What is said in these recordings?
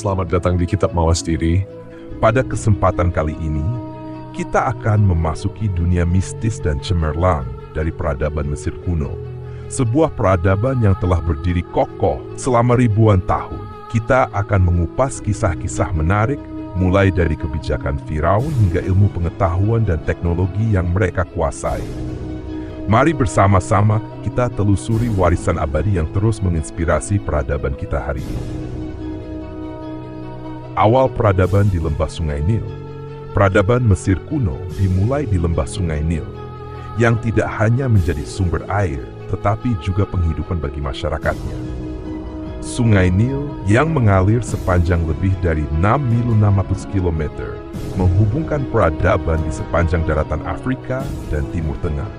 selamat datang di Kitab Mawas Diri. Pada kesempatan kali ini, kita akan memasuki dunia mistis dan cemerlang dari peradaban Mesir kuno. Sebuah peradaban yang telah berdiri kokoh selama ribuan tahun. Kita akan mengupas kisah-kisah menarik, mulai dari kebijakan Firaun hingga ilmu pengetahuan dan teknologi yang mereka kuasai. Mari bersama-sama kita telusuri warisan abadi yang terus menginspirasi peradaban kita hari ini. Awal peradaban di lembah Sungai Nil. Peradaban Mesir kuno dimulai di lembah Sungai Nil, yang tidak hanya menjadi sumber air, tetapi juga penghidupan bagi masyarakatnya. Sungai Nil yang mengalir sepanjang lebih dari 6.600 km menghubungkan peradaban di sepanjang daratan Afrika dan Timur Tengah.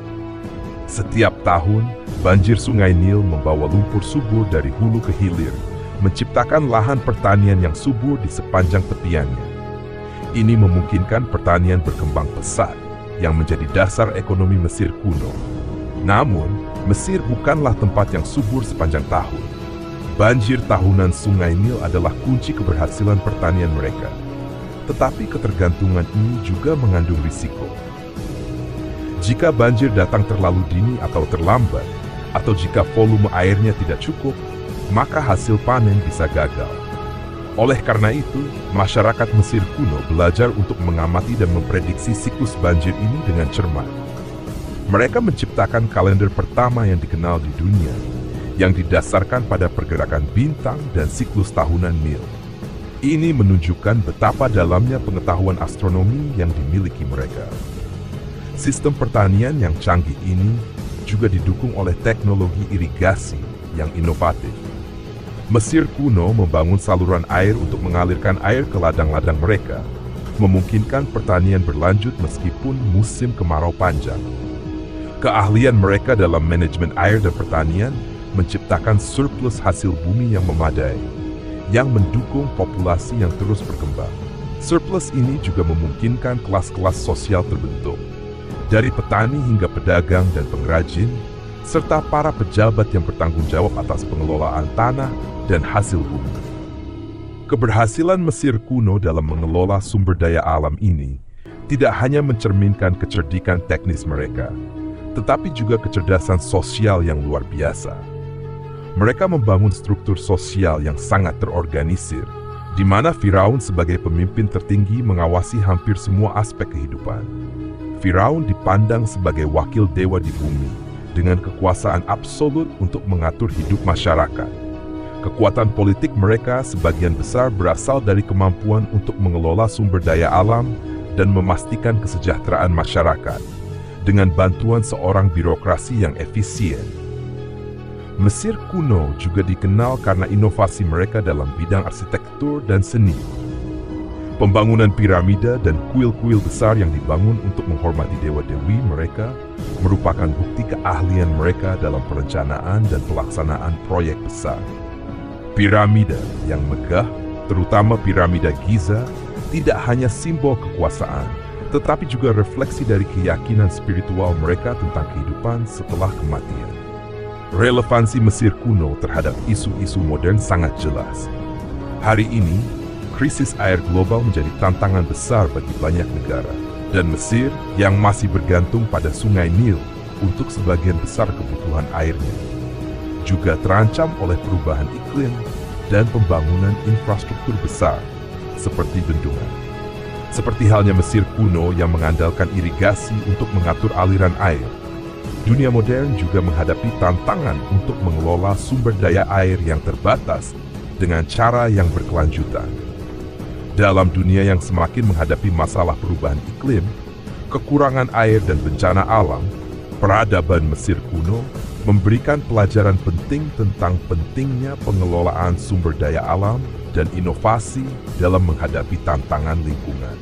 Setiap tahun, banjir Sungai Nil membawa lumpur subur dari hulu ke hilir, menciptakan lahan pertanian yang subur di sepanjang tepiannya. Ini memungkinkan pertanian berkembang pesat yang menjadi dasar ekonomi Mesir kuno. Namun, Mesir bukanlah tempat yang subur sepanjang tahun. Banjir tahunan Sungai Nil adalah kunci keberhasilan pertanian mereka. Tetapi ketergantungan ini juga mengandung risiko. Jika banjir datang terlalu dini atau terlambat, atau jika volume airnya tidak cukup, maka hasil panen bisa gagal. Oleh karena itu, masyarakat Mesir kuno belajar untuk mengamati dan memprediksi siklus banjir ini dengan cermat. Mereka menciptakan kalender pertama yang dikenal di dunia, yang didasarkan pada pergerakan bintang dan siklus tahunan Nil. Ini menunjukkan betapa dalamnya pengetahuan astronomi yang dimiliki mereka. Sistem pertanian yang canggih ini juga didukung oleh teknologi irigasi yang inovatif. Mesir kuno membangun saluran air untuk mengalirkan air ke ladang-ladang mereka, memungkinkan pertanian berlanjut meskipun musim kemarau panjang. Keahlian mereka dalam manajemen air dan pertanian menciptakan surplus hasil bumi yang memadai, yang mendukung populasi yang terus berkembang. Surplus ini juga memungkinkan kelas-kelas sosial terbentuk, dari petani hingga pedagang dan pengrajin, serta para pejabat yang bertanggung jawab atas pengelolaan tanah dan hasil bumi. Keberhasilan Mesir kuno dalam mengelola sumber daya alam ini tidak hanya mencerminkan kecerdikan teknis mereka, tetapi juga kecerdasan sosial yang luar biasa. Mereka membangun struktur sosial yang sangat terorganisir, di mana Firaun sebagai pemimpin tertinggi mengawasi hampir semua aspek kehidupan. Firaun dipandang sebagai wakil dewa di bumi, dengan kekuasaan absolut untuk mengatur hidup masyarakat. Kekuatan politik mereka sebagian besar berasal dari kemampuan untuk mengelola sumber daya alam dan memastikan kesejahteraan masyarakat, dengan bantuan seorang birokrasi yang efisien. Mesir kuno juga dikenal karena inovasi mereka dalam bidang arsitektur dan seni. Pembangunan piramida dan kuil-kuil besar yang dibangun untuk menghormati dewa-dewi mereka merupakan bukti keahlian mereka dalam perencanaan dan pelaksanaan proyek besar. Piramida yang megah, terutama piramida Giza, tidak hanya simbol kekuasaan, tetapi juga refleksi dari keyakinan spiritual mereka tentang kehidupan setelah kematian. Relevansi Mesir kuno terhadap isu-isu modern sangat jelas. Hari ini, krisis air global menjadi tantangan besar bagi banyak negara, dan Mesir yang masih bergantung pada Sungai Nil untuk sebagian besar kebutuhan airnya, juga terancam oleh perubahan iklim dan pembangunan infrastruktur besar seperti bendungan. Seperti halnya Mesir kuno yang mengandalkan irigasi untuk mengatur aliran air, dunia modern juga menghadapi tantangan untuk mengelola sumber daya air yang terbatas dengan cara yang berkelanjutan. Dalam dunia yang semakin menghadapi masalah perubahan iklim, kekurangan air dan bencana alam, peradaban Mesir kuno memberikan pelajaran penting tentang pentingnya pengelolaan sumber daya alam dan inovasi dalam menghadapi tantangan lingkungan.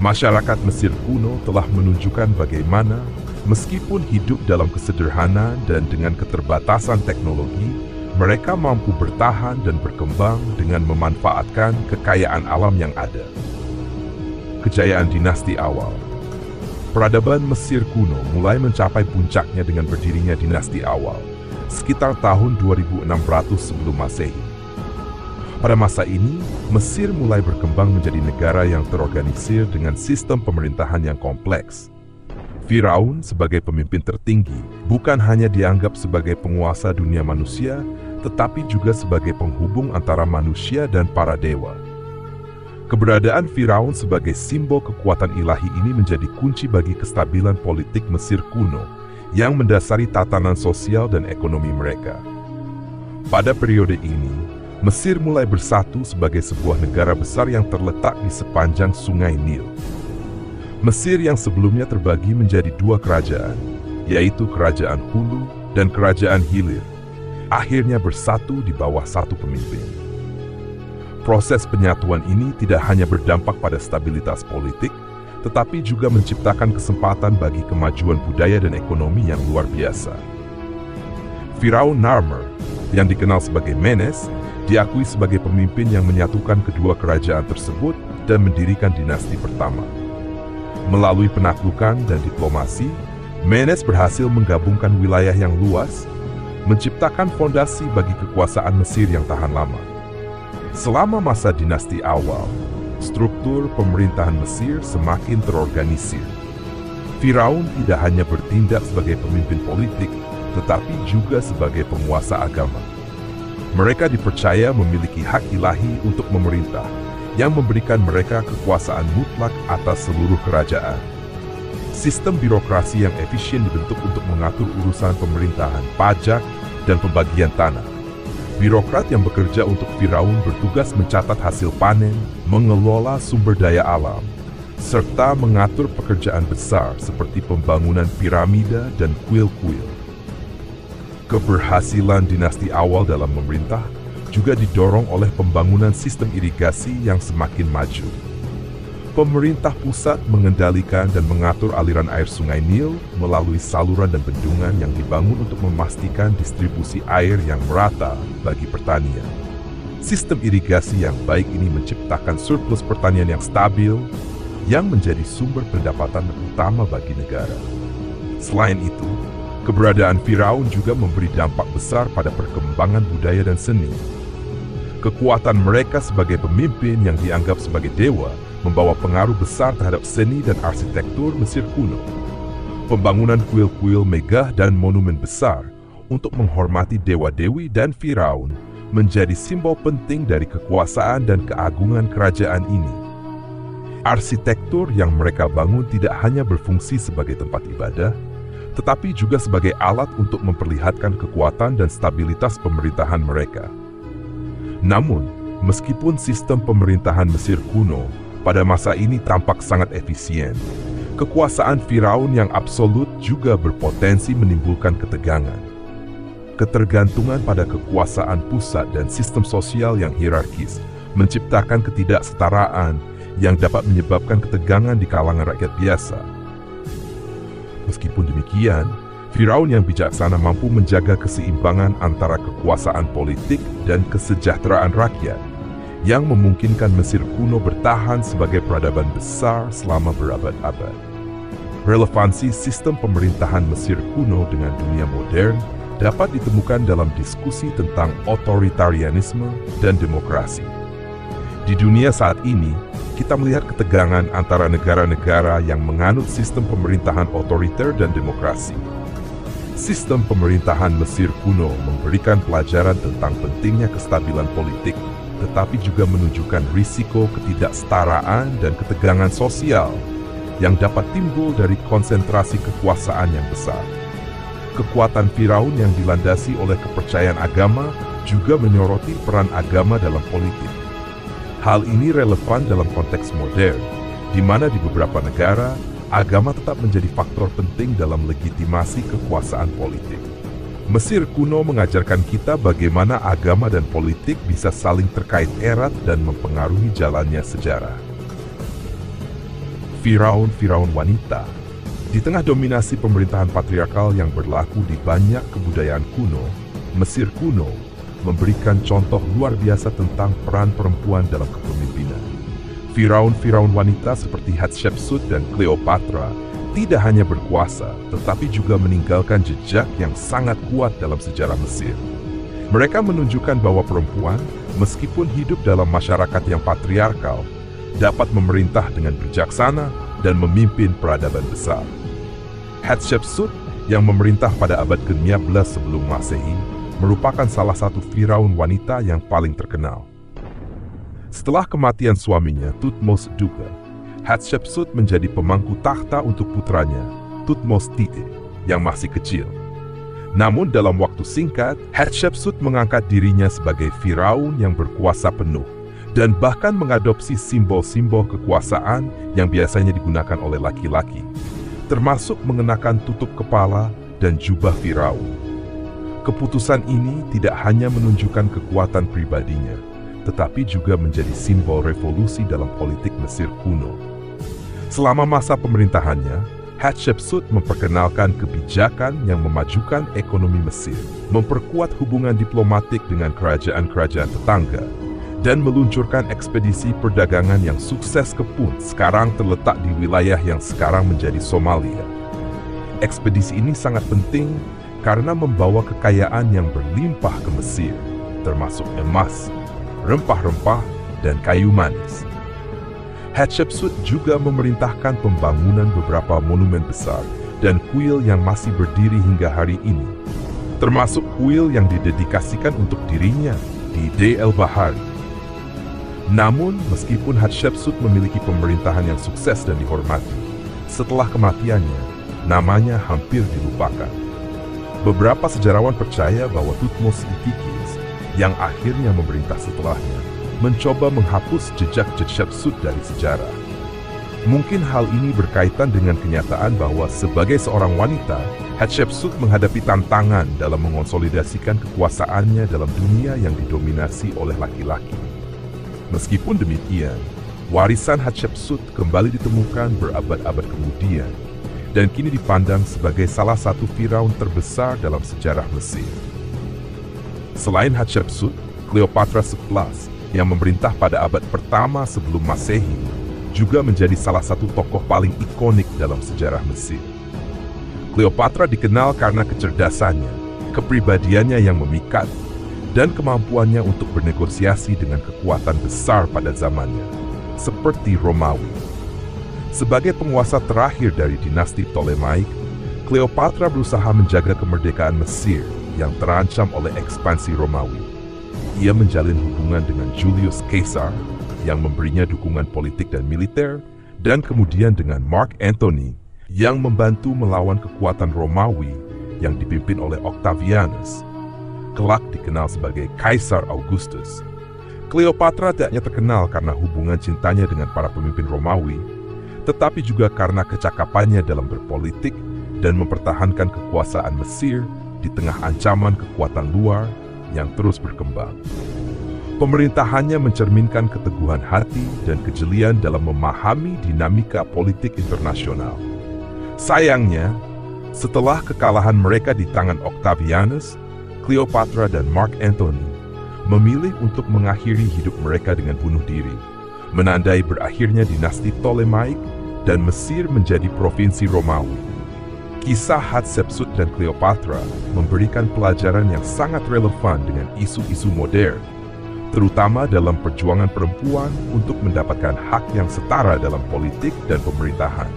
Masyarakat Mesir kuno telah menunjukkan bagaimana, meskipun hidup dalam kesederhanaan dan dengan keterbatasan teknologi, mereka mampu bertahan dan berkembang dengan memanfaatkan kekayaan alam yang ada. Kejayaan dinasti awal. Peradaban Mesir kuno mulai mencapai puncaknya dengan berdirinya dinasti awal, sekitar tahun 2600 sebelum Masehi. Pada masa ini, Mesir mulai berkembang menjadi negara yang terorganisir dengan sistem pemerintahan yang kompleks. Firaun sebagai pemimpin tertinggi bukan hanya dianggap sebagai penguasa dunia manusia, tetapi juga sebagai penghubung antara manusia dan para dewa. Keberadaan Firaun sebagai simbol kekuatan ilahi ini menjadi kunci bagi kestabilan politik Mesir kuno yang mendasari tatanan sosial dan ekonomi mereka. Pada periode ini, Mesir mulai bersatu sebagai sebuah negara besar yang terletak di sepanjang Sungai Nil. Mesir yang sebelumnya terbagi menjadi dua kerajaan, yaitu Kerajaan Hulu dan Kerajaan Hilir, akhirnya bersatu di bawah satu pemimpin. Proses penyatuan ini tidak hanya berdampak pada stabilitas politik, tetapi juga menciptakan kesempatan bagi kemajuan budaya dan ekonomi yang luar biasa. Firaun Narmer, yang dikenal sebagai Menes, diakui sebagai pemimpin yang menyatukan kedua kerajaan tersebut dan mendirikan dinasti pertama. Melalui penaklukan dan diplomasi, Menes berhasil menggabungkan wilayah yang luas, menciptakan fondasi bagi kekuasaan Mesir yang tahan lama. Selama masa dinasti awal, struktur pemerintahan Mesir semakin terorganisir. Firaun tidak hanya bertindak sebagai pemimpin politik, tetapi juga sebagai penguasa agama. Mereka dipercaya memiliki hak ilahi untuk memerintah, yang memberikan mereka kekuasaan mutlak atas seluruh kerajaan. Sistem birokrasi yang efisien dibentuk untuk mengatur urusan pemerintahan, pajak, dan pembagian tanah. Birokrat yang bekerja untuk Firaun bertugas mencatat hasil panen, mengelola sumber daya alam, serta mengatur pekerjaan besar seperti pembangunan piramida dan kuil-kuil. Keberhasilan dinasti awal dalam memerintah juga didorong oleh pembangunan sistem irigasi yang semakin maju. Pemerintah pusat mengendalikan dan mengatur aliran air Sungai Nil melalui saluran dan bendungan yang dibangun untuk memastikan distribusi air yang merata bagi pertanian. Sistem irigasi yang baik ini menciptakan surplus pertanian yang stabil, yang menjadi sumber pendapatan utama bagi negara. Selain itu, keberadaan Firaun juga memberi dampak besar pada perkembangan budaya dan seni. Kekuatan mereka sebagai pemimpin yang dianggap sebagai dewa membawa pengaruh besar terhadap seni dan arsitektur Mesir kuno. Pembangunan kuil-kuil megah dan monumen besar untuk menghormati dewa-dewi dan Firaun menjadi simbol penting dari kekuasaan dan keagungan kerajaan ini. Arsitektur yang mereka bangun tidak hanya berfungsi sebagai tempat ibadah, tetapi juga sebagai alat untuk memperlihatkan kekuatan dan stabilitas pemerintahan mereka. Namun, meskipun sistem pemerintahan Mesir kuno pada masa ini tampak sangat efisien, kekuasaan Firaun yang absolut juga berpotensi menimbulkan ketegangan. Ketergantungan pada kekuasaan pusat dan sistem sosial yang hierarkis menciptakan ketidaksetaraan yang dapat menyebabkan ketegangan di kalangan rakyat biasa. Meskipun demikian, Firaun yang bijaksana mampu menjaga keseimbangan antara kekuasaan politik dan kesejahteraan rakyat, yang memungkinkan Mesir kuno bertahan sebagai peradaban besar selama berabad-abad. Relevansi sistem pemerintahan Mesir kuno dengan dunia modern dapat ditemukan dalam diskusi tentang otoritarianisme dan demokrasi. Di dunia saat ini, kita melihat ketegangan antara negara-negara yang menganut sistem pemerintahan otoriter dan demokrasi. Sistem pemerintahan Mesir kuno memberikan pelajaran tentang pentingnya kestabilan politik, tetapi juga menunjukkan risiko ketidaksetaraan dan ketegangan sosial yang dapat timbul dari konsentrasi kekuasaan yang besar. Kekuatan Firaun yang dilandasi oleh kepercayaan agama juga menyoroti peran agama dalam politik. Hal ini relevan dalam konteks modern, di mana di beberapa negara, agama tetap menjadi faktor penting dalam legitimasi kekuasaan politik. Mesir kuno mengajarkan kita bagaimana agama dan politik bisa saling terkait erat dan mempengaruhi jalannya sejarah. Firaun wanita. Di tengah dominasi pemerintahan patriarkal yang berlaku di banyak kebudayaan kuno, Mesir kuno memberikan contoh luar biasa tentang peran perempuan dalam kepemimpinan. Firaun wanita seperti Hatshepsut dan Cleopatra tidak hanya berkuasa, tetapi juga meninggalkan jejak yang sangat kuat dalam sejarah Mesir. Mereka menunjukkan bahwa perempuan, meskipun hidup dalam masyarakat yang patriarkal, dapat memerintah dengan bijaksana dan memimpin peradaban besar. Hatshepsut yang memerintah pada abad ke-15 sebelum Masehi merupakan salah satu Firaun wanita yang paling terkenal. Setelah kematian suaminya, Thutmose II, Hatshepsut menjadi pemangku takhta untuk putranya, Thutmose III, yang masih kecil. Namun dalam waktu singkat, Hatshepsut mengangkat dirinya sebagai Firaun yang berkuasa penuh dan bahkan mengadopsi simbol-simbol kekuasaan yang biasanya digunakan oleh laki-laki, termasuk mengenakan tutup kepala dan jubah Firaun. Keputusan ini tidak hanya menunjukkan kekuatan pribadinya, tetapi juga menjadi simbol revolusi dalam politik Mesir kuno. Selama masa pemerintahannya, Hatshepsut memperkenalkan kebijakan yang memajukan ekonomi Mesir, memperkuat hubungan diplomatik dengan kerajaan-kerajaan tetangga, dan meluncurkan ekspedisi perdagangan yang sukses ke Punt, sekarang terletak di wilayah yang sekarang menjadi Somalia. Ekspedisi ini sangat penting karena membawa kekayaan yang berlimpah ke Mesir, termasuk emas, rempah-rempah, dan kayu manis. Hatshepsut juga memerintahkan pembangunan beberapa monumen besar dan kuil yang masih berdiri hingga hari ini, termasuk kuil yang didedikasikan untuk dirinya di Dey el-Bahari. Namun, meskipun Hatshepsut memiliki pemerintahan yang sukses dan dihormati, setelah kematiannya, namanya hampir dilupakan. Beberapa sejarawan percaya bahwa Thutmose II, yang akhirnya memerintah setelahnya, mencoba menghapus jejak Hatshepsut dari sejarah. Mungkin hal ini berkaitan dengan kenyataan bahwa sebagai seorang wanita, Hatshepsut menghadapi tantangan dalam mengonsolidasikan kekuasaannya dalam dunia yang didominasi oleh laki-laki. Meskipun demikian, warisan Hatshepsut kembali ditemukan berabad-abad kemudian dan kini dipandang sebagai salah satu Firaun terbesar dalam sejarah Mesir. Selain Hatshepsut, Cleopatra XI yang memerintah pada abad pertama sebelum Masehi juga menjadi salah satu tokoh paling ikonik dalam sejarah Mesir. Cleopatra dikenal karena kecerdasannya, kepribadiannya yang memikat, dan kemampuannya untuk bernegosiasi dengan kekuatan besar pada zamannya, seperti Romawi. Sebagai penguasa terakhir dari dinasti Ptolemaic, Cleopatra berusaha menjaga kemerdekaan Mesir yang terancam oleh ekspansi Romawi. Ia menjalin hubungan dengan Julius Caesar yang memberinya dukungan politik dan militer, dan kemudian dengan Mark Antony yang membantu melawan kekuatan Romawi yang dipimpin oleh Octavianus, kelak dikenal sebagai Kaisar Augustus. Cleopatra tidak hanya terkenal karena hubungan cintanya dengan para pemimpin Romawi, tetapi juga karena kecakapannya dalam berpolitik dan mempertahankan kekuasaan Mesir di tengah ancaman kekuatan luar yang terus berkembang. Pemerintahannya mencerminkan keteguhan hati dan kejelian dalam memahami dinamika politik internasional. Sayangnya, setelah kekalahan mereka di tangan Octavianus, Cleopatra dan Mark Antony memilih untuk mengakhiri hidup mereka dengan bunuh diri, menandai berakhirnya dinasti Ptolemaic dan Mesir menjadi provinsi Romawi. Kisah Hatshepsut dan Cleopatra memberikan pelajaran yang sangat relevan dengan isu-isu modern, terutama dalam perjuangan perempuan untuk mendapatkan hak yang setara dalam politik dan pemerintahan.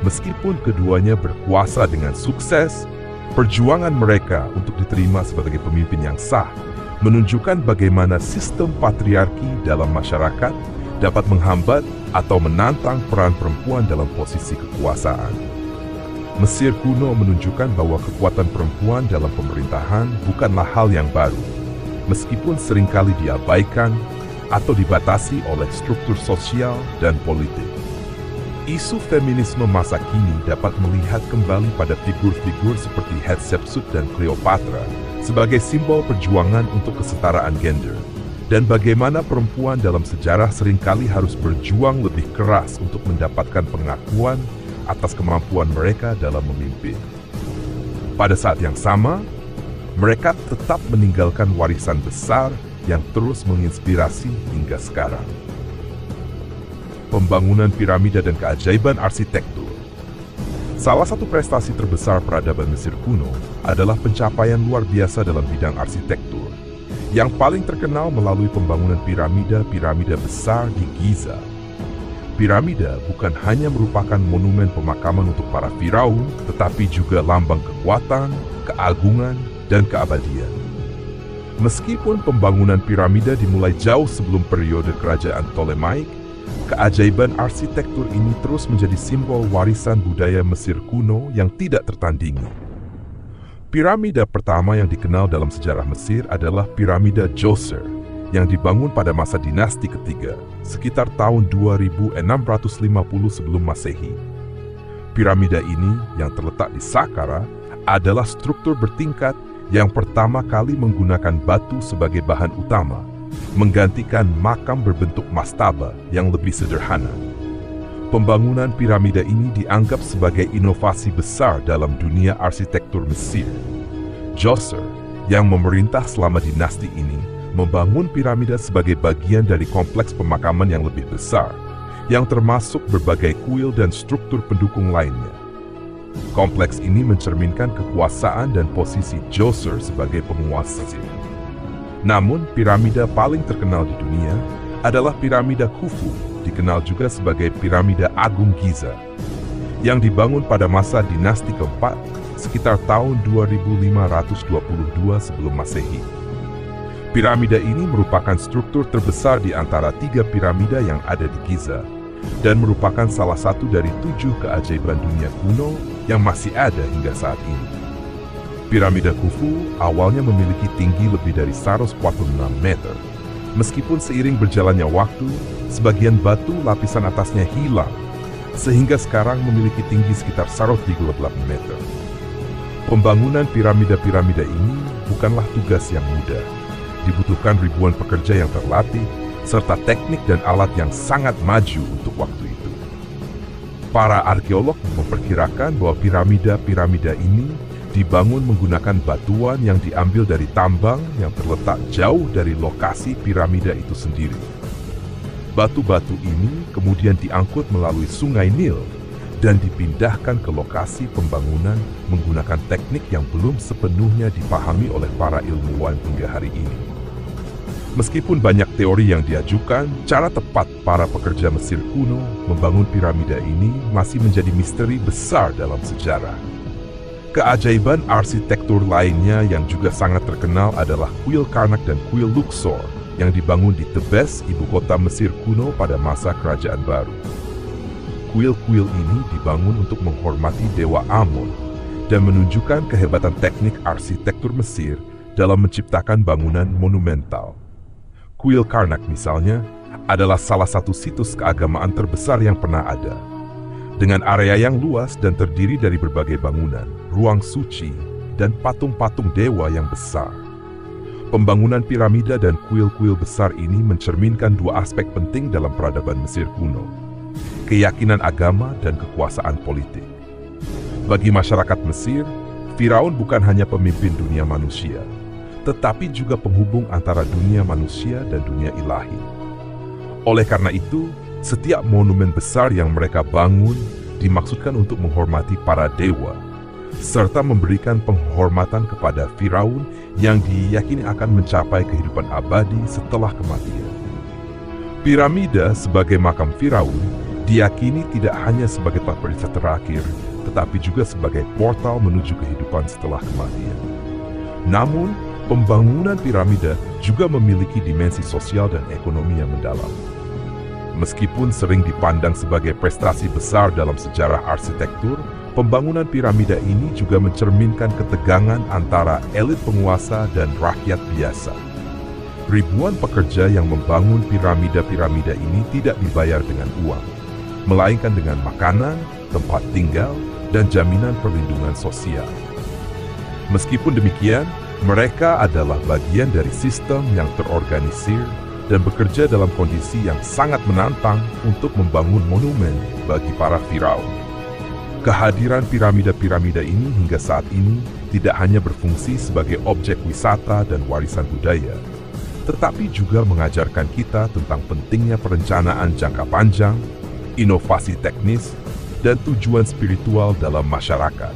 Meskipun keduanya berkuasa dengan sukses, perjuangan mereka untuk diterima sebagai pemimpin yang sah menunjukkan bagaimana sistem patriarki dalam masyarakat dapat menghambat atau menantang peran perempuan dalam posisi kekuasaan. Mesir kuno menunjukkan bahwa kekuatan perempuan dalam pemerintahan bukanlah hal yang baru, meskipun seringkali diabaikan atau dibatasi oleh struktur sosial dan politik. Isu feminisme masa kini dapat melihat kembali pada figur-figur seperti Hatshepsut dan Cleopatra sebagai simbol perjuangan untuk kesetaraan gender, dan bagaimana perempuan dalam sejarah seringkali harus berjuang lebih keras untuk mendapatkan pengakuan atas kemampuan mereka dalam memimpin. Pada saat yang sama, mereka tetap meninggalkan warisan besar yang terus menginspirasi hingga sekarang. Pembangunan piramida dan keajaiban arsitektur. Salah satu prestasi terbesar peradaban Mesir kuno adalah pencapaian luar biasa dalam bidang arsitektur, yang paling terkenal melalui pembangunan piramida-piramida besar di Giza. Piramida bukan hanya merupakan monumen pemakaman untuk para firaun, tetapi juga lambang kekuatan, keagungan, dan keabadian. Meskipun pembangunan piramida dimulai jauh sebelum periode kerajaan Ptolemaic, keajaiban arsitektur ini terus menjadi simbol warisan budaya Mesir kuno yang tidak tertandingi. Piramida pertama yang dikenal dalam sejarah Mesir adalah piramida Djoser, yang dibangun pada masa dinasti ketiga, sekitar tahun 2650 sebelum Masehi. Piramida ini yang terletak di Saqqara adalah struktur bertingkat yang pertama kali menggunakan batu sebagai bahan utama, menggantikan makam berbentuk mastaba yang lebih sederhana. Pembangunan piramida ini dianggap sebagai inovasi besar dalam dunia arsitektur Mesir. Djoser, yang memerintah selama dinasti ini, membangun piramida sebagai bagian dari kompleks pemakaman yang lebih besar, yang termasuk berbagai kuil dan struktur pendukung lainnya. Kompleks ini mencerminkan kekuasaan dan posisi Djoser sebagai penguasa. Namun, piramida paling terkenal di dunia adalah piramida Khufu, dikenal juga sebagai piramida Agung Giza, yang dibangun pada masa dinasti keempat, sekitar tahun 2522 sebelum Masehi. Piramida ini merupakan struktur terbesar di antara 3 piramida yang ada di Giza, dan merupakan salah satu dari 7 keajaiban dunia kuno yang masih ada hingga saat ini. Piramida Khufu awalnya memiliki tinggi lebih dari 146 meter. Meskipun seiring berjalannya waktu, sebagian batu lapisan atasnya hilang, sehingga sekarang memiliki tinggi sekitar 138 meter. Pembangunan piramida-piramida ini bukanlah tugas yang mudah. Dibutuhkan ribuan pekerja yang terlatih, serta teknik dan alat yang sangat maju untuk waktu itu. Para arkeolog memperkirakan bahwa piramida-piramida ini dibangun menggunakan batuan yang diambil dari tambang yang terletak jauh dari lokasi piramida itu sendiri. Batu-batu ini kemudian diangkut melalui Sungai Nil dan dipindahkan ke lokasi pembangunan menggunakan teknik yang belum sepenuhnya dipahami oleh para ilmuwan hingga hari ini. Meskipun banyak teori yang diajukan, cara tepat para pekerja Mesir kuno membangun piramida ini masih menjadi misteri besar dalam sejarah. Keajaiban arsitektur lainnya yang juga sangat terkenal adalah kuil Karnak dan kuil Luxor yang dibangun di Thebes, ibu kota Mesir kuno pada masa Kerajaan Baru. Kuil-kuil ini dibangun untuk menghormati Dewa Amon dan menunjukkan kehebatan teknik arsitektur Mesir dalam menciptakan bangunan monumental. Kuil Karnak misalnya adalah salah satu situs keagamaan terbesar yang pernah ada. Dengan area yang luas dan terdiri dari berbagai bangunan, ruang suci, dan patung-patung dewa yang besar. Pembangunan piramida dan kuil-kuil besar ini mencerminkan 2 aspek penting dalam peradaban Mesir kuno: keyakinan agama dan kekuasaan politik. Bagi masyarakat Mesir, Firaun bukan hanya pemimpin dunia manusia, tetapi juga penghubung antara dunia manusia dan dunia ilahi. Oleh karena itu, setiap monumen besar yang mereka bangun dimaksudkan untuk menghormati para dewa, serta memberikan penghormatan kepada Firaun yang diyakini akan mencapai kehidupan abadi setelah kematian. Piramida sebagai makam Firaun diyakini tidak hanya sebagai tempat periksa terakhir, tetapi juga sebagai portal menuju kehidupan setelah kematian. Namun, pembangunan piramida juga memiliki dimensi sosial dan ekonomi yang mendalam. Meskipun sering dipandang sebagai prestasi besar dalam sejarah arsitektur, pembangunan piramida ini juga mencerminkan ketegangan antara elit penguasa dan rakyat biasa. Ribuan pekerja yang membangun piramida-piramida ini tidak dibayar dengan uang, melainkan dengan makanan, tempat tinggal, dan jaminan perlindungan sosial. Meskipun demikian, mereka adalah bagian dari sistem yang terorganisir dan bekerja dalam kondisi yang sangat menantang untuk membangun monumen bagi para Firaun. Kehadiran piramida-piramida ini hingga saat ini tidak hanya berfungsi sebagai objek wisata dan warisan budaya, tetapi juga mengajarkan kita tentang pentingnya perencanaan jangka panjang, inovasi teknis, dan tujuan spiritual dalam masyarakat.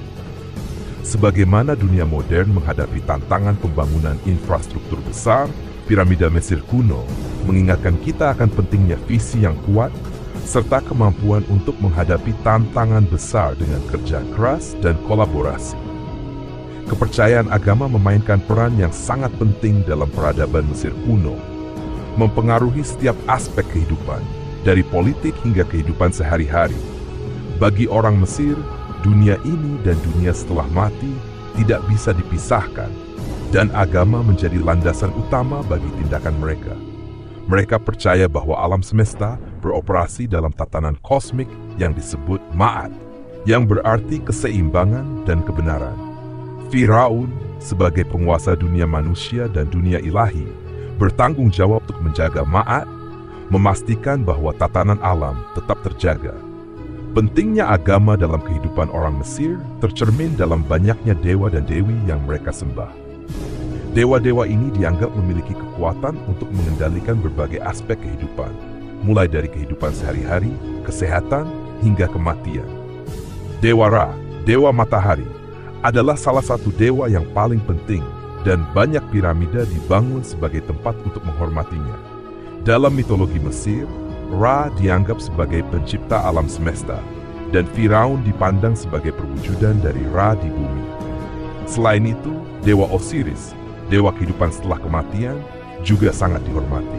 Sebagaimana dunia modern menghadapi tantangan pembangunan infrastruktur besar, piramida Mesir kuno mengingatkan kita akan pentingnya visi yang kuat serta kemampuan untuk menghadapi tantangan besar dengan kerja keras dan kolaborasi. Kepercayaan agama memainkan peran yang sangat penting dalam peradaban Mesir kuno, mempengaruhi setiap aspek kehidupan, dari politik hingga kehidupan sehari-hari. Bagi orang Mesir, dunia ini dan dunia setelah mati tidak bisa dipisahkan, dan agama menjadi landasan utama bagi tindakan mereka. Mereka percaya bahwa alam semesta beroperasi dalam tatanan kosmik yang disebut Ma'at, yang berarti keseimbangan dan kebenaran. Firaun, sebagai penguasa dunia manusia dan dunia ilahi, bertanggung jawab untuk menjaga Ma'at, memastikan bahwa tatanan alam tetap terjaga. Pentingnya agama dalam kehidupan orang Mesir tercermin dalam banyaknya dewa dan dewi yang mereka sembah. Dewa-dewa ini dianggap memiliki kekuatan untuk mengendalikan berbagai aspek kehidupan, mulai dari kehidupan sehari-hari, kesehatan, hingga kematian. Dewa Ra, dewa matahari, adalah salah satu dewa yang paling penting dan banyak piramida dibangun sebagai tempat untuk menghormatinya. Dalam mitologi Mesir, Ra dianggap sebagai pencipta alam semesta, dan Firaun dipandang sebagai perwujudan dari Ra di bumi. Selain itu, Dewa Osiris, dewa kehidupan setelah kematian, juga sangat dihormati.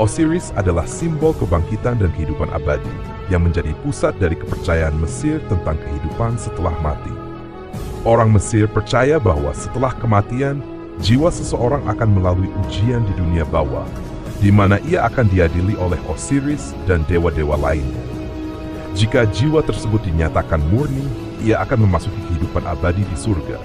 Osiris adalah simbol kebangkitan dan kehidupan abadi yang menjadi pusat dari kepercayaan Mesir tentang kehidupan setelah mati. Orang Mesir percaya bahwa setelah kematian, jiwa seseorang akan melalui ujian di dunia bawah, di mana ia akan diadili oleh Osiris dan dewa-dewa lainnya. Jika jiwa tersebut dinyatakan murni, ia akan memasuki kehidupan abadi di surga.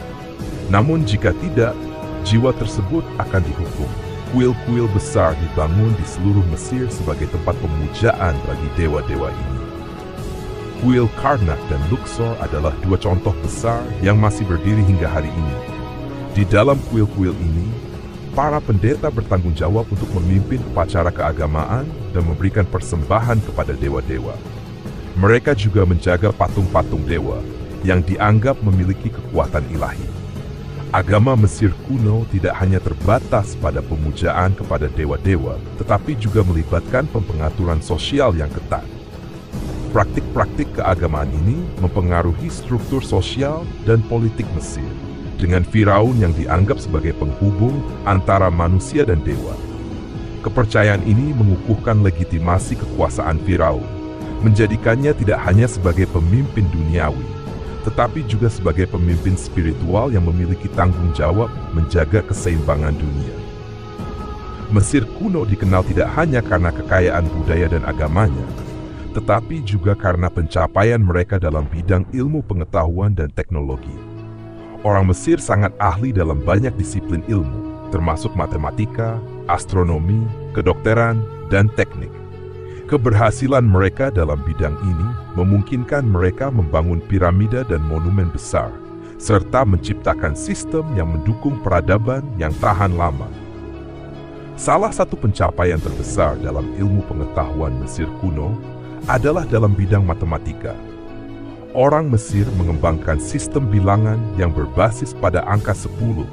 Namun jika tidak, jiwa tersebut akan dihukum. Kuil-kuil besar dibangun di seluruh Mesir sebagai tempat pemujaan bagi dewa-dewa ini. Kuil Karnak dan Luxor adalah dua contoh besar yang masih berdiri hingga hari ini. Di dalam kuil-kuil ini, para pendeta bertanggung jawab untuk memimpin upacara keagamaan dan memberikan persembahan kepada dewa-dewa. Mereka juga menjaga patung-patung dewa yang dianggap memiliki kekuatan ilahi. Agama Mesir kuno tidak hanya terbatas pada pemujaan kepada dewa-dewa, tetapi juga melibatkan pengaturan sosial yang ketat. Praktik-praktik keagamaan ini mempengaruhi struktur sosial dan politik Mesir, dengan Firaun yang dianggap sebagai penghubung antara manusia dan dewa. Kepercayaan ini mengukuhkan legitimasi kekuasaan Firaun, menjadikannya tidak hanya sebagai pemimpin duniawi, tetapi juga sebagai pemimpin spiritual yang memiliki tanggung jawab menjaga keseimbangan dunia. Mesir kuno dikenal tidak hanya karena kekayaan budaya dan agamanya, tetapi juga karena pencapaian mereka dalam bidang ilmu pengetahuan dan teknologi. Orang Mesir sangat ahli dalam banyak disiplin ilmu, termasuk matematika, astronomi, kedokteran, dan teknik. Keberhasilan mereka dalam bidang ini memungkinkan mereka membangun piramida dan monumen besar, serta menciptakan sistem yang mendukung peradaban yang tahan lama. Salah satu pencapaian terbesar dalam ilmu pengetahuan Mesir kuno adalah dalam bidang matematika. Orang Mesir mengembangkan sistem bilangan yang berbasis pada angka 10,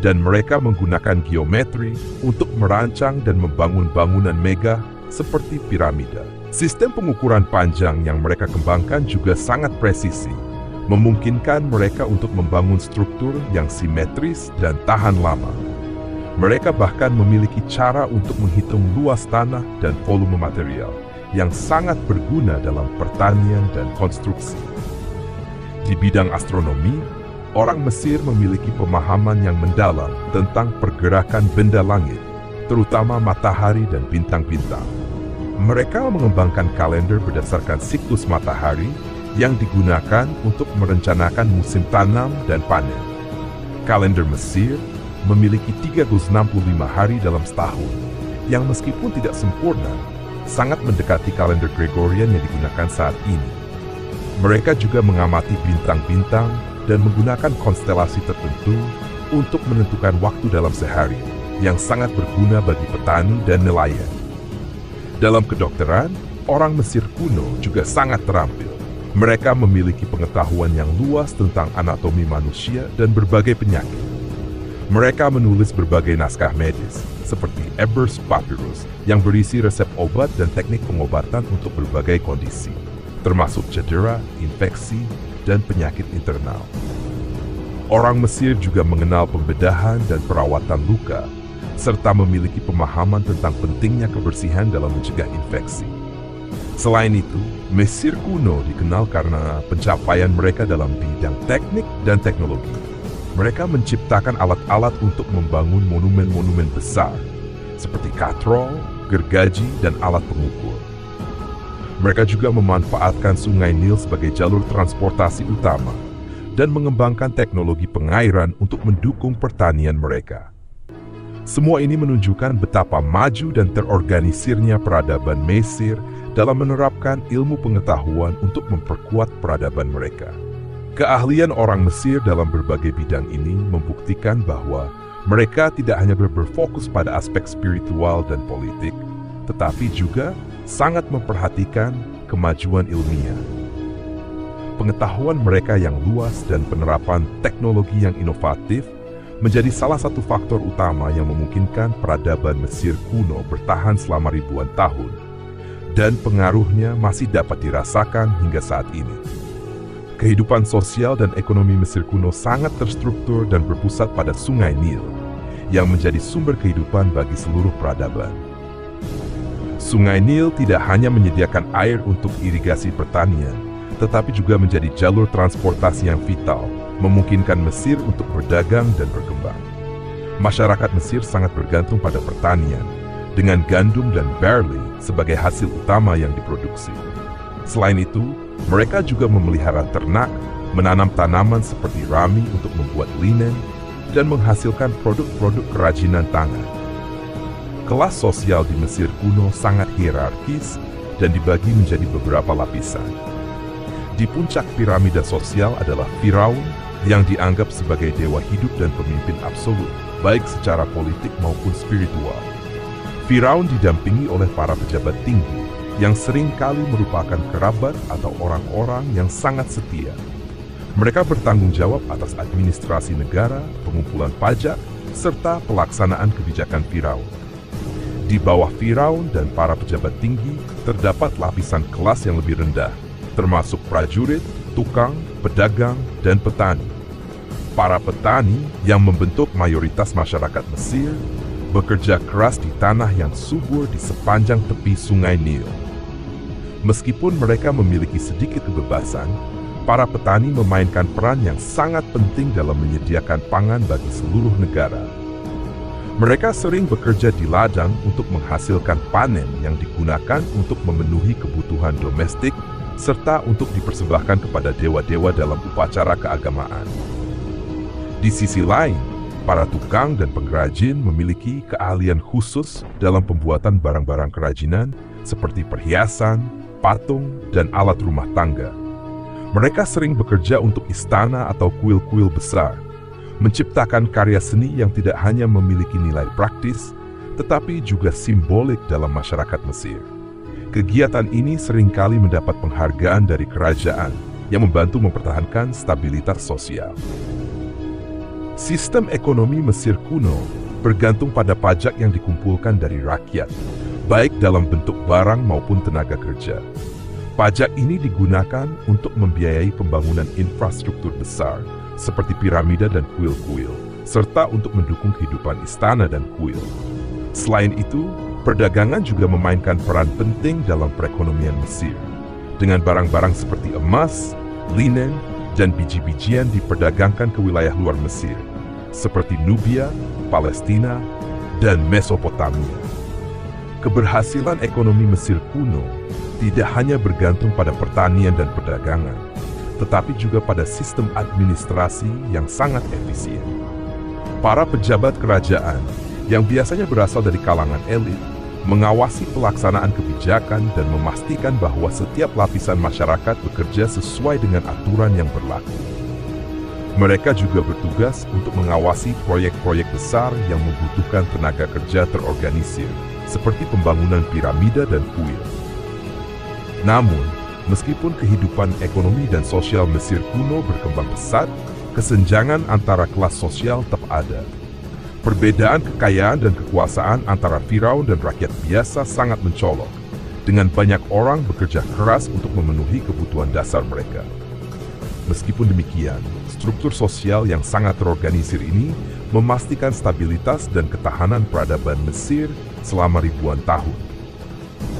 dan mereka menggunakan geometri untuk merancang dan membangun bangunan megah seperti piramida. Sistem pengukuran panjang yang mereka kembangkan juga sangat presisi, memungkinkan mereka untuk membangun struktur yang simetris dan tahan lama. Mereka bahkan memiliki cara untuk menghitung luas tanah dan volume material yang sangat berguna dalam pertanian dan konstruksi. Di bidang astronomi, orang Mesir memiliki pemahaman yang mendalam tentang pergerakan benda langit, terutama matahari dan bintang-bintang. Mereka mengembangkan kalender berdasarkan siklus matahari yang digunakan untuk merencanakan musim tanam dan panen. Kalender Mesir memiliki 365 hari dalam setahun, yang meskipun tidak sempurna, sangat mendekati kalender Gregorian yang digunakan saat ini. Mereka juga mengamati bintang-bintang dan menggunakan konstelasi tertentu untuk menentukan waktu dalam sehari, yang sangat berguna bagi petani dan nelayan. Dalam kedokteran, orang Mesir kuno juga sangat terampil. Mereka memiliki pengetahuan yang luas tentang anatomi manusia dan berbagai penyakit. Mereka menulis berbagai naskah medis, seperti Ebers Papyrus, yang berisi resep obat dan teknik pengobatan untuk berbagai kondisi, termasuk cedera, infeksi, dan penyakit internal. Orang Mesir juga mengenal pembedahan dan perawatan luka, serta memiliki pemahaman tentang pentingnya kebersihan dalam mencegah infeksi. Selain itu, Mesir kuno dikenal karena pencapaian mereka dalam bidang teknik dan teknologi. Mereka menciptakan alat-alat untuk membangun monumen-monumen besar, seperti katrol, gergaji, dan alat pengukur. Mereka juga memanfaatkan Sungai Nil sebagai jalur transportasi utama dan mengembangkan teknologi pengairan untuk mendukung pertanian mereka. Semua ini menunjukkan betapa maju dan terorganisirnya peradaban Mesir dalam menerapkan ilmu pengetahuan untuk memperkuat peradaban mereka. Keahlian orang Mesir dalam berbagai bidang ini membuktikan bahwa mereka tidak hanya berfokus pada aspek spiritual dan politik, tetapi juga sangat memperhatikan kemajuan ilmiah. Pengetahuan mereka yang luas dan penerapan teknologi yang inovatif menjadi salah satu faktor utama yang memungkinkan peradaban Mesir kuno bertahan selama ribuan tahun, dan pengaruhnya masih dapat dirasakan hingga saat ini. Kehidupan sosial dan ekonomi Mesir kuno sangat terstruktur dan berpusat pada Sungai Nil, yang menjadi sumber kehidupan bagi seluruh peradaban. Sungai Nil tidak hanya menyediakan air untuk irigasi pertanian, tetapi juga menjadi jalur transportasi yang vital, memungkinkan Mesir untuk berdagang dan berkembang. Masyarakat Mesir sangat bergantung pada pertanian, dengan gandum dan barley sebagai hasil utama yang diproduksi. Selain itu, mereka juga memelihara ternak, menanam tanaman seperti rami untuk membuat linen, dan menghasilkan produk-produk kerajinan tangan. Kelas sosial di Mesir kuno sangat hierarkis dan dibagi menjadi beberapa lapisan. Di puncak piramida sosial adalah Firaun, yang dianggap sebagai dewa hidup dan pemimpin absolut, baik secara politik maupun spiritual. Firaun didampingi oleh para pejabat tinggi yang sering kali merupakan kerabat atau orang-orang yang sangat setia. Mereka bertanggung jawab atas administrasi negara, pengumpulan pajak, serta pelaksanaan kebijakan Firaun. Di bawah Firaun dan para pejabat tinggi terdapat lapisan kelas yang lebih rendah, termasuk prajurit, tukang, pedagang, dan petani. Para petani yang membentuk mayoritas masyarakat Mesir bekerja keras di tanah yang subur di sepanjang tepi Sungai Nil. Meskipun mereka memiliki sedikit kebebasan, para petani memainkan peran yang sangat penting dalam menyediakan pangan bagi seluruh negara. Mereka sering bekerja di ladang untuk menghasilkan panen yang digunakan untuk memenuhi kebutuhan domestik serta untuk dipersembahkan kepada dewa-dewa dalam upacara keagamaan. Di sisi lain, para tukang dan pengrajin memiliki keahlian khusus dalam pembuatan barang-barang kerajinan seperti perhiasan, patung, dan alat rumah tangga. Mereka sering bekerja untuk istana atau kuil-kuil besar, menciptakan karya seni yang tidak hanya memiliki nilai praktis, tetapi juga simbolik dalam masyarakat Mesir. Kegiatan ini seringkali mendapat penghargaan dari kerajaan yang membantu mempertahankan stabilitas sosial. Sistem ekonomi Mesir kuno bergantung pada pajak yang dikumpulkan dari rakyat, baik dalam bentuk barang maupun tenaga kerja. Pajak ini digunakan untuk membiayai pembangunan infrastruktur besar seperti piramida dan kuil-kuil, serta untuk mendukung kehidupan istana dan kuil. Selain itu, perdagangan juga memainkan peran penting dalam perekonomian Mesir, dengan barang-barang seperti emas, linen, dan biji-bijian diperdagangkan ke wilayah luar Mesir, seperti Nubia, Palestina, dan Mesopotamia. Keberhasilan ekonomi Mesir kuno tidak hanya bergantung pada pertanian dan perdagangan, tetapi juga pada sistem administrasi yang sangat efisien. Para pejabat kerajaan yang biasanya berasal dari kalangan elit mengawasi pelaksanaan kebijakan dan memastikan bahwa setiap lapisan masyarakat bekerja sesuai dengan aturan yang berlaku. Mereka juga bertugas untuk mengawasi proyek-proyek besar yang membutuhkan tenaga kerja terorganisir, seperti pembangunan piramida dan kuil. Namun, Meskipun kehidupan ekonomi dan sosial Mesir kuno berkembang pesat, kesenjangan antara kelas sosial tetap ada. Perbedaan kekayaan dan kekuasaan antara Firaun dan rakyat biasa sangat mencolok, dengan banyak orang bekerja keras untuk memenuhi kebutuhan dasar mereka. Meskipun demikian, struktur sosial yang sangat terorganisir ini memastikan stabilitas dan ketahanan peradaban Mesir selama ribuan tahun.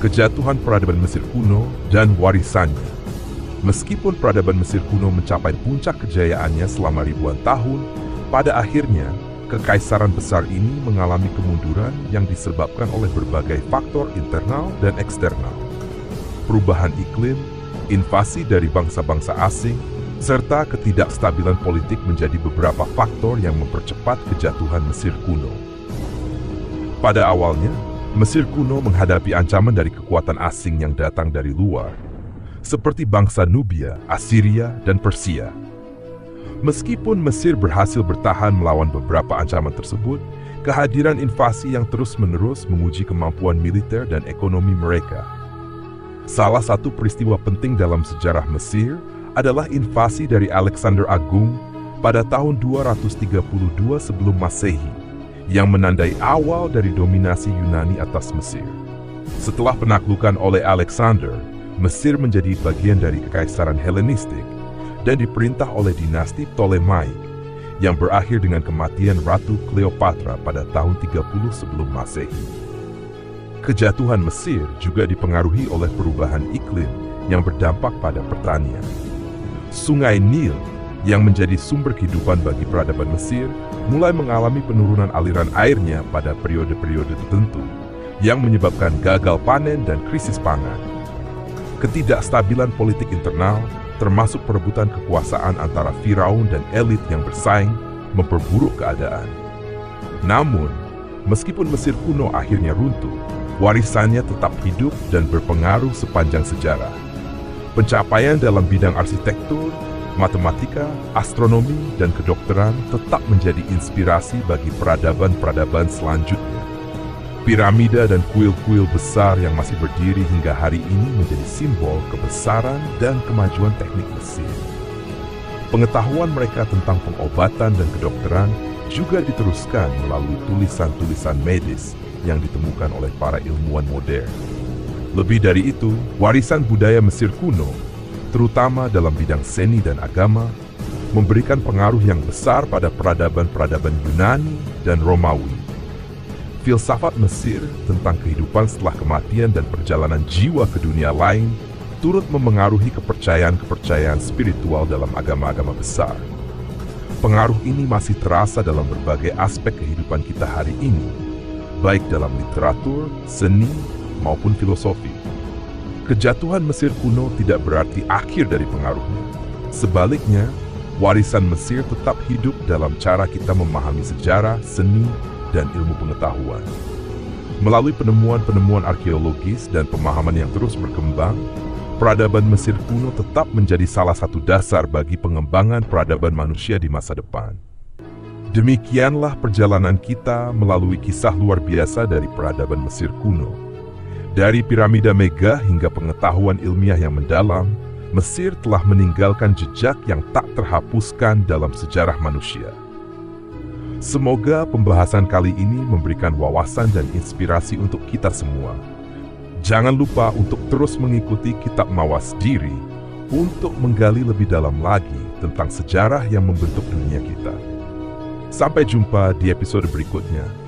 Kejatuhan peradaban Mesir kuno dan warisannya. Meskipun peradaban Mesir kuno mencapai puncak kejayaannya selama ribuan tahun, pada akhirnya kekaisaran besar ini mengalami kemunduran yang disebabkan oleh berbagai faktor internal dan eksternal. Perubahan iklim, invasi dari bangsa-bangsa asing, serta ketidakstabilan politik menjadi beberapa faktor yang mempercepat kejatuhan Mesir kuno. Pada awalnya, Mesir kuno menghadapi ancaman dari kekuatan asing yang datang dari luar, seperti bangsa Nubia, Assyria, dan Persia. Meskipun Mesir berhasil bertahan melawan beberapa ancaman tersebut, kehadiran invasi yang terus-menerus menguji kemampuan militer dan ekonomi mereka. Salah satu peristiwa penting dalam sejarah Mesir adalah invasi dari Alexander Agung pada tahun 232 sebelum Masehi, yang menandai awal dari dominasi Yunani atas Mesir. Setelah penaklukan oleh Alexander, Mesir menjadi bagian dari kekaisaran Helenistik dan diperintah oleh dinasti Ptolemaic yang berakhir dengan kematian Ratu Cleopatra pada tahun 30 sebelum Masehi. Kejatuhan Mesir juga dipengaruhi oleh perubahan iklim yang berdampak pada pertanian. Sungai Nil yang menjadi sumber kehidupan bagi peradaban Mesir mulai mengalami penurunan aliran airnya pada periode-periode tertentu yang menyebabkan gagal panen dan krisis pangan. Ketidakstabilan politik internal, termasuk perebutan kekuasaan antara Firaun dan elit yang bersaing, memperburuk keadaan. Namun, meskipun Mesir kuno akhirnya runtuh, warisannya tetap hidup dan berpengaruh sepanjang sejarah. Pencapaian dalam bidang arsitektur, matematika, astronomi, dan kedokteran tetap menjadi inspirasi bagi peradaban-peradaban selanjutnya. Piramida dan kuil-kuil besar yang masih berdiri hingga hari ini menjadi simbol kebesaran dan kemajuan teknik Mesir. Pengetahuan mereka tentang pengobatan dan kedokteran juga diteruskan melalui tulisan-tulisan medis yang ditemukan oleh para ilmuwan modern. Lebih dari itu, warisan budaya Mesir kuno, terutama dalam bidang seni dan agama, memberikan pengaruh yang besar pada peradaban-peradaban Yunani dan Romawi. Filsafat Mesir tentang kehidupan setelah kematian dan perjalanan jiwa ke dunia lain turut memengaruhi kepercayaan-kepercayaan spiritual dalam agama-agama besar. Pengaruh ini masih terasa dalam berbagai aspek kehidupan kita hari ini, baik dalam literatur, seni, maupun filosofi. Kejatuhan Mesir kuno tidak berarti akhir dari pengaruhnya. Sebaliknya, warisan Mesir tetap hidup dalam cara kita memahami sejarah, seni, dan ilmu pengetahuan. Melalui penemuan-penemuan arkeologis dan pemahaman yang terus berkembang, peradaban Mesir kuno tetap menjadi salah satu dasar bagi pengembangan peradaban manusia di masa depan. Demikianlah perjalanan kita melalui kisah luar biasa dari peradaban Mesir kuno. Dari piramida Mega hingga pengetahuan ilmiah yang mendalam, Mesir telah meninggalkan jejak yang tak terhapuskan dalam sejarah manusia. Semoga pembahasan kali ini memberikan wawasan dan inspirasi untuk kita semua. Jangan lupa untuk terus mengikuti Kitab Mawas Diri untuk menggali lebih dalam lagi tentang sejarah yang membentuk dunia kita. Sampai jumpa di episode berikutnya.